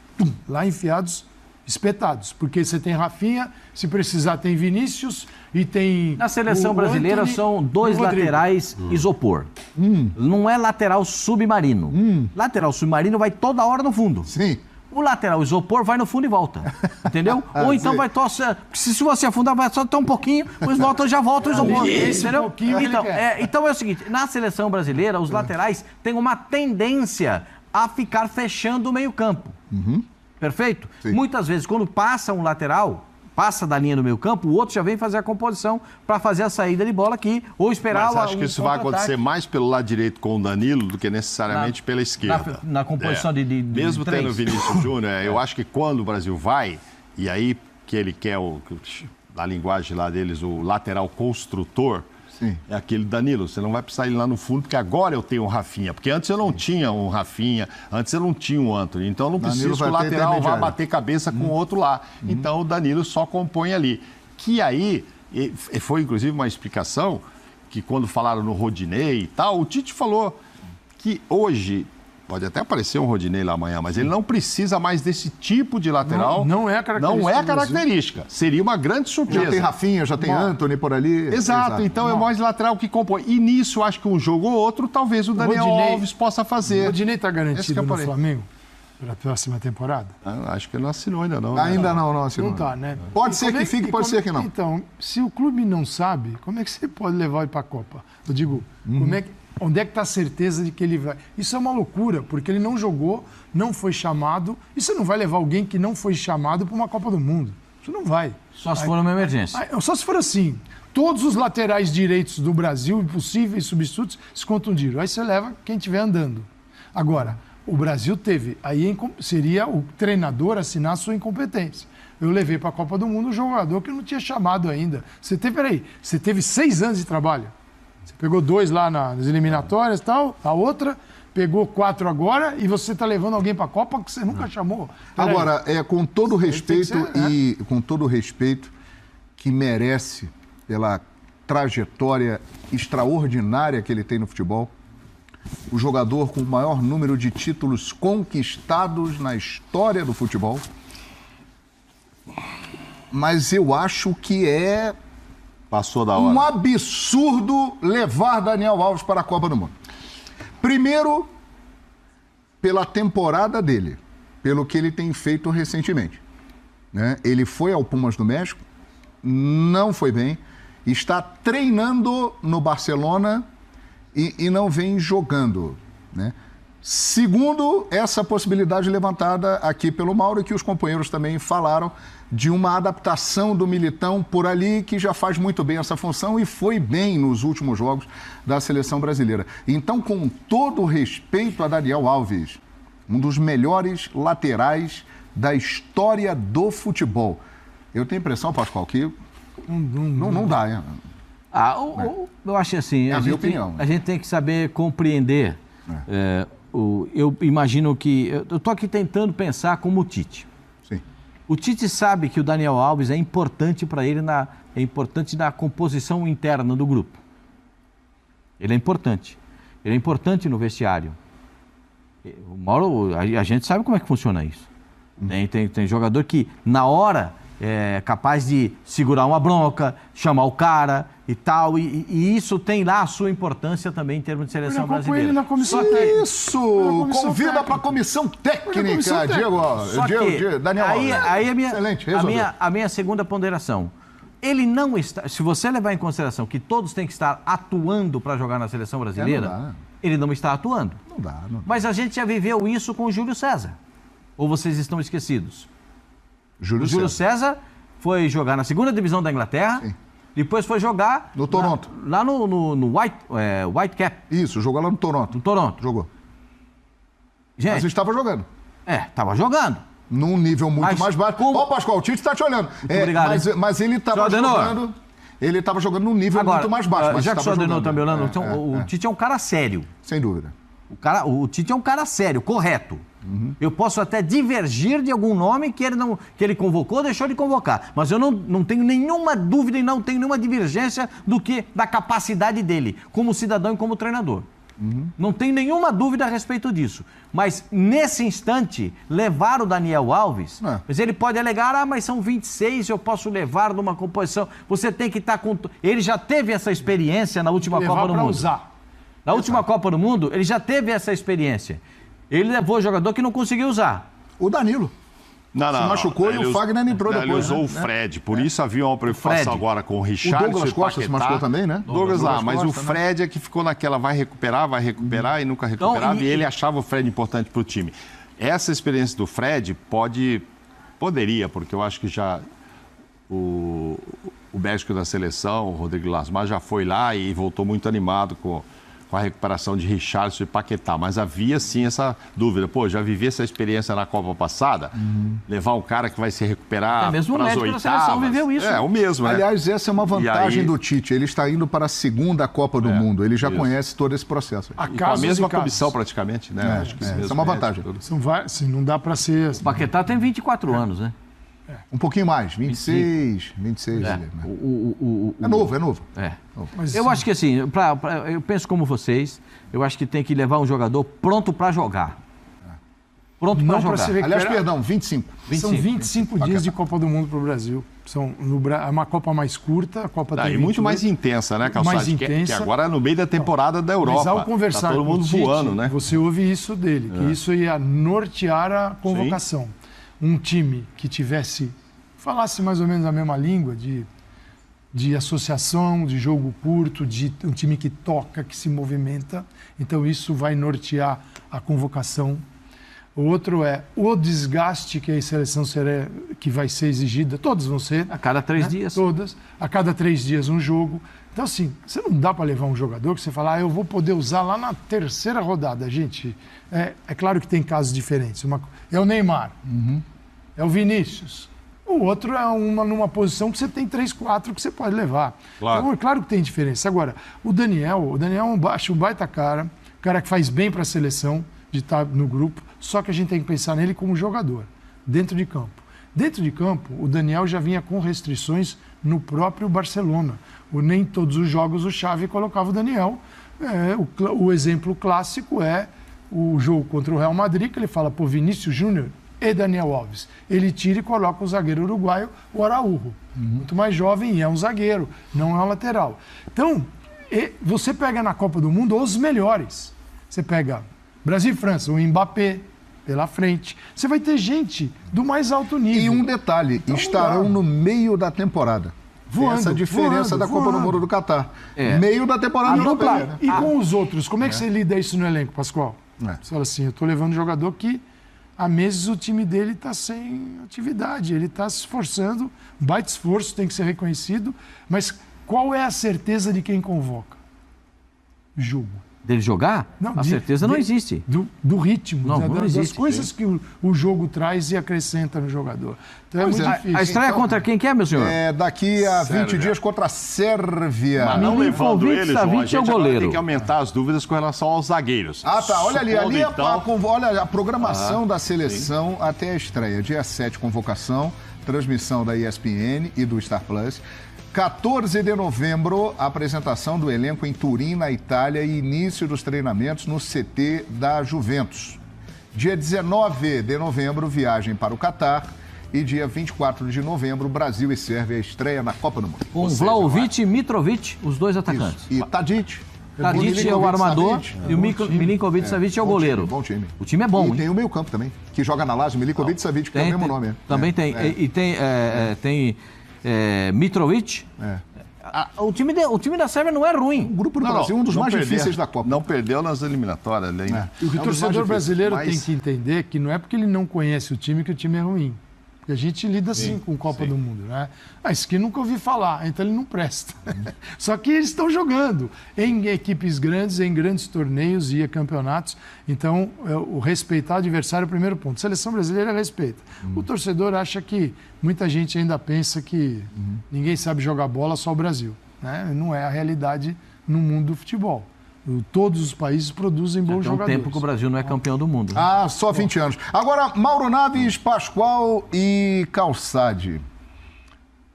lá enfiados, espetados, porque você tem Rafinha, se precisar tem Vinícius e tem... Na seleção brasileira Antony, são 2 laterais isopor. Não é lateral submarino. Lateral submarino vai toda hora no fundo. Sim. O lateral isopor vai no fundo e volta, entendeu? Ou então vai torcer, se você afundar vai só até um pouquinho, mas já volta o isopor, entendeu? Então é o seguinte, na seleção brasileira, os laterais têm uma tendência a ficar fechando o meio-campo, perfeito? Sim. Muitas vezes, quando passa um lateral, passa da linha do meio-campo, o outro já vem fazer a composição para fazer a saída de bola aqui, ou esperar... Mas acho que isso vai acontecer mais pelo lado direito com o Danilo do que necessariamente pela esquerda. Na composição de mesmo tendo o Vinícius Júnior, eu acho que quando o Brasil vai, e aí que ele quer, na linguagem lá deles, o lateral construtor, sim, é aquele Danilo. Você não vai precisar ir lá no fundo, porque agora eu tenho um Rafinha. Porque antes eu não tinha um Rafinha, antes eu não tinha um Antony. Então eu não preciso que o lateral vá bater cabeça com o outro lá. Então o Danilo só compõe ali. Que aí, foi inclusive uma explicação, que quando falaram no Rodinei e tal, o Tite falou que hoje... Pode até aparecer um Rodinei lá amanhã, mas ele não precisa mais desse tipo de lateral. Não é a característica. Não é a característica. Seria uma grande surpresa. Já tem Rafinha, já tem Antony por ali. Exato. Então é mais lateral que compõe. E nisso, acho que um jogo ou outro, talvez o Daniel Alves possa fazer. O Rodinei está garantido no Flamengo para a próxima temporada? Acho que ele não assinou ainda não. Ainda não assinou. Não está, né? Pode ser que fique, pode ser que não. Então, se o clube não sabe, como é que você pode levar ele para a Copa? Eu digo, onde é que está a certeza de que ele vai? Isso é uma loucura, porque ele não jogou, não foi chamado. E você não vai levar alguém que não foi chamado para uma Copa do Mundo. Isso não vai. Só se for uma emergência. Só se for assim. Todos os laterais direitos do Brasil, possíveis substitutos, se contundiram. Aí você leva quem estiver andando. Agora, o Brasil teve. Aí seria o treinador assinar a sua incompetência. Eu levei para a Copa do Mundo um jogador que eu não tinha chamado ainda. Você teve 6 anos de trabalho. Você pegou 2 lá nas eliminatórias e tal, a outra pegou 4 agora e você está levando alguém para a Copa que você nunca chamou. Agora, com todo respeito ser, com todo respeito que merece pela trajetória extraordinária que ele tem no futebol, o jogador com o maior número de títulos conquistados na história do futebol, mas eu acho que Passou da hora. um absurdo levar Daniel Alves para a Copa do Mundo. Primeiro, pela temporada dele, pelo que ele tem feito recentemente, né? Ele foi ao Pumas do México, não foi bem, está treinando no Barcelona e não vem jogando, né? Segundo, essa possibilidade levantada aqui pelo Mauro, que os companheiros também falaram, de uma adaptação do Militão por ali, que já faz muito bem essa função e foi bem nos últimos jogos da seleção brasileira. Então, com todo o respeito a Daniel Alves, um dos melhores laterais da história do futebol, eu tenho a impressão, Pascoal, que não dá, hein? Eu acho assim, a minha opinião. A gente tem que saber compreender. Eu imagino que... Eu estou aqui tentando pensar como o Tite. Sim. O Tite sabe que o Daniel Alves é importante para ele, é importante na composição interna do grupo. Ele é importante. Ele é importante no vestiário. O Mauro, a gente sabe como é que funciona isso. Tem jogador que, na hora, é capaz de segurar uma bronca, chamar o cara e tal, e isso tem lá a sua importância também em termos de seleção brasileira. Ele na comissão Isso! Convida para a comissão técnica, Diego. Daniel. Aí Excelente, a minha segunda ponderação. Ele não está... Se você levar em consideração que todos têm que estar atuando para jogar na seleção brasileira, não dá, né? Ele não está atuando. Não dá. Mas a gente já viveu isso com o Júlio César. Ou vocês estão esquecidos? O Júlio César foi jogar na segunda divisão da Inglaterra, sim. Depois foi jogar... No Toronto. Lá no Whitecap. Isso, jogou lá no Toronto. No Toronto. Jogou. Gente, mas estava jogando. Estava jogando. Num nível muito mais baixo. Ó, Pascoal, o Tite está te olhando. Obrigado. Mas ele estava jogando... Ele estava jogando num nível muito mais baixo. Mas já que o senhor Adenor está me olhando, o Tite é um cara sério. Sem dúvida. O Tite é um cara sério, correto. Eu posso até divergir de algum nome que ele convocou, deixou de convocar. Mas eu não tenho nenhuma dúvida e não tenho nenhuma divergência da capacidade dele, como cidadão e como treinador. Não tenho nenhuma dúvida a respeito disso. Mas, nesse instante, levar o Daniel Alves, mas ele pode alegar, mas são 26, eu posso levar numa composição. Você tem que estar com... Ele já teve essa experiência na última Copa do Mundo. Usar. Na última Copa do Mundo, ele já teve essa experiência. Ele levou o jogador que não conseguiu usar. O Danilo. Se machucou e o Fagner entrou depois. Ele usou o Fred, por isso havia uma preocupação agora com o Richarlison. O Douglas Costa se machucou também, né? Douglas lá, mas o Fred é que ficou naquela vai recuperar e nunca recuperava, e ele achava o Fred importante para o time. Essa experiência do Fred poderia, porque eu acho que já o médico da seleção, o Rodrigo Lasmar, já foi lá e voltou muito animado com a recuperação de Richarlison e Paquetá, mas havia sim essa dúvida. Já vivi essa experiência na Copa passada, levar um cara que vai se recuperar para as oitavas. Mesmo o médico da seleção viveu isso. O mesmo, né? Aliás, essa é uma vantagem do Tite. Ele está indo para a segunda Copa do Mundo. Ele já conhece todo esse processo. Com a mesma comissão praticamente, né? Acho que essa é uma vantagem. Não dá para ser... O Paquetá tem 24 anos, né? Um pouquinho mais, 26. É novo. Mas, eu acho que assim, eu penso como vocês, eu acho que tem que levar um jogador pronto para jogar. Pronto para jogar. Aliás, perdão, 25. São 25 dias de Copa do Mundo para o Brasil. É uma Copa mais curta, a Copa tem e muito mais intensa, né, Calçade? Mais intensa. Que agora é no meio da temporada da Europa. Mas ao conversar todo mundo com o voando, Tite, né? você ouve isso dele, que isso ia nortear a convocação. Sim. Um time que falasse mais ou menos a mesma língua de associação, de jogo curto, de um time que toca, que se movimenta. Então isso vai nortear a convocação. O outro é o desgaste que a seleção que vai ser exigida. Todos vão ser. A cada 3 dias. Todas. A cada 3 dias um jogo. Então, assim, você não dá para levar um jogador que você fala, eu vou poder usar lá na 3ª rodada. Gente, é claro que tem casos diferentes. É o Neymar, é o Vinícius. O outro é numa posição que você tem 3, 4 que você pode levar. Claro. Então, claro que tem diferença. Agora, o Daniel acho um baita cara, cara que faz bem para a seleção de estar no grupo, só que a gente tem que pensar nele como jogador, dentro de campo. Dentro de campo, o Daniel já vinha com restrições no próprio Barcelona. Nem todos os jogos o Xavi colocava o Daniel. O exemplo clássico é o jogo contra o Real Madrid, que ele fala, pô, Vinícius Júnior e Daniel Alves. Ele tira e coloca o zagueiro uruguaio, o Araújo. Muito mais jovem e é um zagueiro, não é um lateral. Então, você pega na Copa do Mundo os melhores. Você pega Brasil e França, o Mbappé pela frente. Você vai ter gente do mais alto nível. E um detalhe, estarão no meio da temporada. Voando, essa diferença da Copa do Mundo do Catar. Meio da temporada europeia. Né? E com os outros, como é que você lida isso no elenco, Pascoal? Você fala assim, eu estou levando um jogador que há meses o time dele está sem atividade, ele está se esforçando, um baita esforço, tem que ser reconhecido, mas qual é a certeza de quem convoca? Jogo. Dele jogar? Não, a certeza não existe. Do ritmo, não existe, das coisas que o jogo traz e acrescenta no jogador. Então é muito difícil. A estreia contra quem que é, meu senhor? Daqui a 20 dias contra a Sérvia. Mas não levando ele, João, a gente goleiro. Tem que aumentar as dúvidas com relação aos zagueiros. Tá. Olha ali. Então... Olha a programação da seleção até a estreia. Dia 7, convocação, transmissão da ESPN e do Star Plus. 14 de novembro, apresentação do elenco em Turim, na Itália, e início dos treinamentos no CT da Juventus. Dia 19 de novembro, viagem para o Catar. E dia 24 de novembro, Brasil e Sérvia, estreia na Copa do Mundo. Com Vlahovic e Mitrovic, os dois atacantes. Isso. E Tadic. Tadic é o armador e o Milinkovic-Savic é o goleiro. Bom time. O time é bom, E tem o meio-campo também, que joga na Lazio, Milinkovic-Savic, que é o mesmo nome. Também tem. E tem Mitrovic. O time da Sérvia não é ruim. O grupo do Brasil é um dos mais difíceis da Copa. Não perdeu nas eliminatórias. O que o torcedor brasileiro tem que entender que não é porque ele não conhece o time que o time é ruim. Porque a gente lida assim com Copa do Mundo, né? Isso que nunca ouvi falar, então ele não presta. Só que eles estão jogando em equipes grandes, em grandes torneios e campeonatos. Então, o respeitar o adversário é o primeiro ponto. A seleção brasileira respeita. O torcedor acha que muita gente ainda pensa que ninguém sabe jogar bola, só o Brasil. Né? Não é a realidade no mundo do futebol. Todos os países produzem bons jogadores. Tem um tempo que o Brasil não é campeão do mundo. Só 20 anos. Agora, Mauro Naves, Pascoal e Calçade.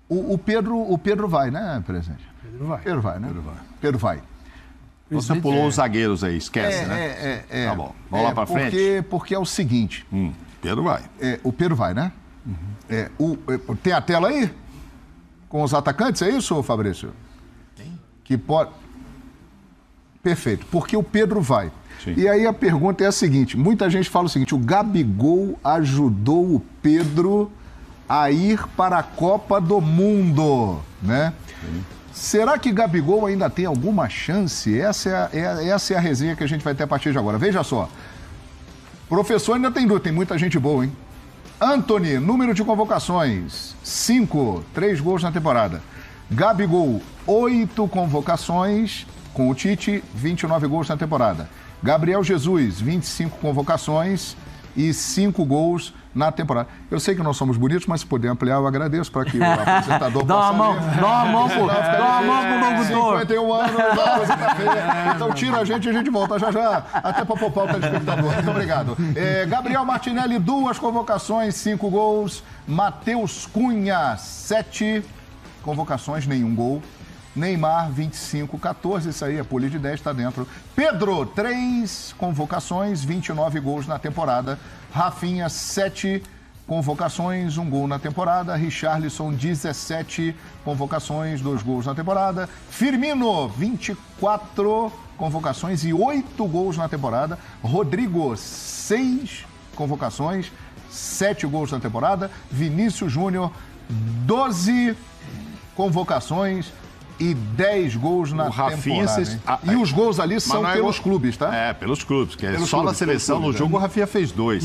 O Pedro vai, né, presidente? Pedro vai, né? Pedro vai. Você pulou os zagueiros aí, esquece, né? Tá bom. Vamos lá pra frente? Porque é o seguinte. Pedro vai. O Pedro vai, né? Tem a tela aí? Com os atacantes, é isso, Fabrício? Tem. Que pode... Perfeito, porque o Pedro vai. Sim. E aí a pergunta é a seguinte, muita gente fala o seguinte, o Gabigol ajudou o Pedro a ir para a Copa do Mundo, né? Sim. Será que Gabigol ainda tem alguma chance? Essa é a resenha que a gente vai ter a partir de agora. Veja só, professor ainda tem dúvida, tem muita gente boa, hein? Antony, número de convocações, 5, 3 gols na temporada. Gabigol, 8 convocações... Com o Tite, 29 gols na temporada. Gabriel Jesus, 25 convocações e 5 gols na temporada. Eu sei que nós somos bonitos, mas se puder ampliar, eu agradeço para que o apresentador Dá uma mão pro locutor. 51 anos, a coisa tá feia. Então tira a gente volta já, até para poupar o telespectador. Muito obrigado. Gabriel Martinelli, 2 convocações, 5 gols. Matheus Cunha, 7 convocações, nenhum gol. Neymar, 25, 14, isso aí, a pole de 10 está dentro. Pedro, 3 convocações, 29 gols na temporada. Rafinha, 7 convocações, 1 gol na temporada. Richarlison, 17 convocações, 2 gols na temporada. Firmino, 24 convocações e 8 gols na temporada. Rodrigo, 6 convocações, 7 gols na temporada. Vinícius Júnior, 12 convocações e 10 gols na temporada. E os gols ali são pelos clubes, tá? Pelos clubes, que só na seleção, no jogo, o Rafinha fez 2.